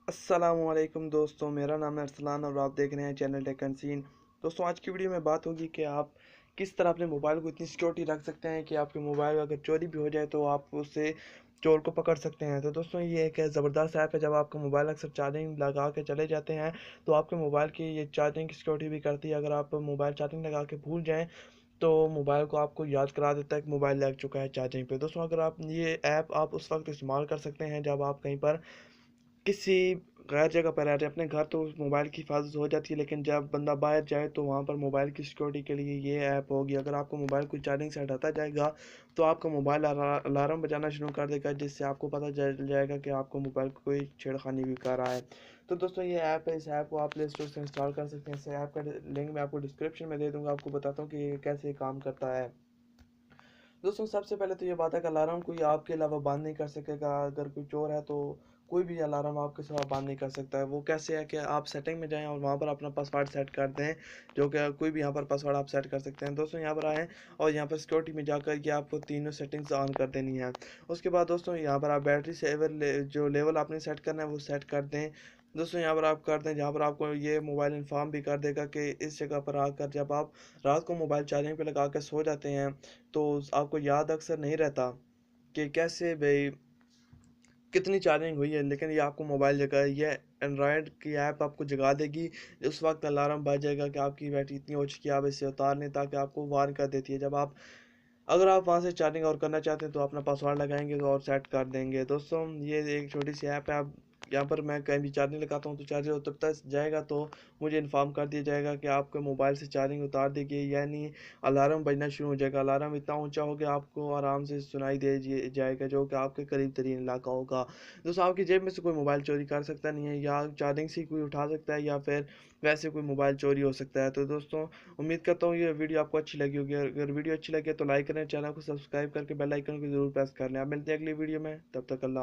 السلام علیکم دوستوں، میرا نام ہے ارسلان اور آپ دیکھ رہے ہیں چینل ٹیک اینڈ سین۔ دوستوں، آج کی ویڈیو میں بات ہوگی کہ آپ کس طرح اپنے موبائل کو اتنی سیکیورٹی رکھ سکتے ہیں کہ آپ کے موبائل اگر چوری بھی ہو جائے تو آپ اس سے چور کو پکڑ سکتے ہیں۔ تو دوستوں، یہ ایک زبردست ایپ ہے۔ جب آپ کا موبائل اکثر چارجنگ لگا کے چلے جاتے ہیں تو آپ کے موبائل کی یہ چارجنگ کی سیکیورٹی بھی کرتی ہے۔ اگر آپ موبائل چارجنگ لگا کے بھول جائیں تو موبائل کو آپ کو یاد کرا دیتا ہے کہ موبائل لگ چکا ہے چارجنگ پہ۔ دوستوں، اگر آپ یہ ایپ آپ اس وقت استعمال کر سکتے ہیں جب آپ کہیں پر کسی غیر جگہ پر رہتے ہیں۔ اپنے گھر تو موبائل کی حفاظت ہو جاتی ہے، لیکن جب بندہ باہر جائے تو وہاں پر موبائل کی سیکیورٹی کے لیے یہ ایپ ہوگی۔ اگر آپ کو موبائل کو چارجنگ سے ہٹاتا جائے گا تو آپ کا موبائل الارم بجانا شروع کر دے گا، جس سے آپ کو پتہ چل جائے گا کہ آپ کو موبائل کو کوئی چھیڑخانی بھی کر رہا ہے۔ تو دوستوں، یہ ایپ ہے، اس ایپ کو آپ پلے اسٹور سے انسٹال کر سکتے ہیں۔ اس ایپ کا لنک میں آپ کو ڈسکرپشن میں دے دوں گا، آپ کو بتاتا ہوں کہ یہ کیسے کام کرتا ہے۔ دوستوں، سب سے پہلے تو یہ بات ہے کہ الارم کوئی آپ کے علاوہ بند نہیں کر سکے گا۔ اگر کوئی چور ہے تو کوئی بھی الارم آپ کے سوا بند نہیں کر سکتا ہے۔ وہ کیسے ہے کہ آپ سیٹنگ میں جائیں اور وہاں پر اپنا پاسورڈ سیٹ کر دیں، جو کہ کوئی بھی یہاں پر پاسورڈ آپ سیٹ کر سکتے ہیں۔ دوستوں، یہاں پر آئیں اور یہاں پر سیکیورٹی میں جا کر یہ آپ کو تینوں سیٹنگز آن کر دینی ہے۔ اس کے بعد دوستوں، یہاں پر آپ بیٹری سیور جو لیول آپ نے سیٹ کرنا ہے وہ سیٹ کر دیں۔ دوستوں، یہاں پر آپ کر دیں جہاں پر آپ کو یہ موبائل انفارم بھی کر دے گا کہ اس جگہ پر آ کر جب آپ رات کو موبائل چارجنگ پہ لگا کے سو جاتے ہیں تو آپ کو یاد اکثر نہیں رہتا کہ کیسے بھائی کتنی چارجنگ ہوئی ہے، لیکن یہ آپ کو موبائل جگہ یہ اینڈرائڈ کی ایپ آپ کو جگا دے گی۔ اس وقت الارم بج جائے گا کہ آپ کی بیٹری اتنی ہو چکی ہے، آپ اسے اتار لیں، تاکہ آپ کو وارن کر دیتی ہے۔ اگر آپ وہاں سے چارجنگ اور کرنا چاہتے ہیں تو اپنا پاسورڈ لگائیں گے اور سیٹ کر دیں گے۔ دوستوں، یہ ایک چھوٹی سی ایپ ہے۔ آپ یہاں پر میں کہیں بھی چارجنگ لگاتا ہوں تو چارجر اترتا جائے گا تو مجھے انفارم کر دیا جائے گا کہ آپ کے موبائل سے چارجنگ اتار دی گئی، یعنی الارم بجنا شروع ہو جائے گا۔ الارم اتنا اونچا ہوگا آپ کو آرام سے سنائی دے جائے گا، جو کہ آپ کے قریب ترین علاقہ ہوگا۔ دوستوں، آپ کی جیب میں سے کوئی موبائل چوری کر سکتا نہیں ہے، یا چارجنگ سے کوئی اٹھا سکتا ہے، یا پھر ویسے کوئی موبائل چوری ہو سکتا ہے۔ تو دوستوں، امید کرتا ہوں یہ ویڈیو آپ کو اچھی لگی ہوگی۔ اگر ویڈیو اچھی لگے تو لائک کریں، چینل کو سبسکرائب کر کے بیل آئیکن کو ضرور پریس کر لیں۔ آپ ملتے ہیں اگلی ویڈیو میں، تب تک اللہ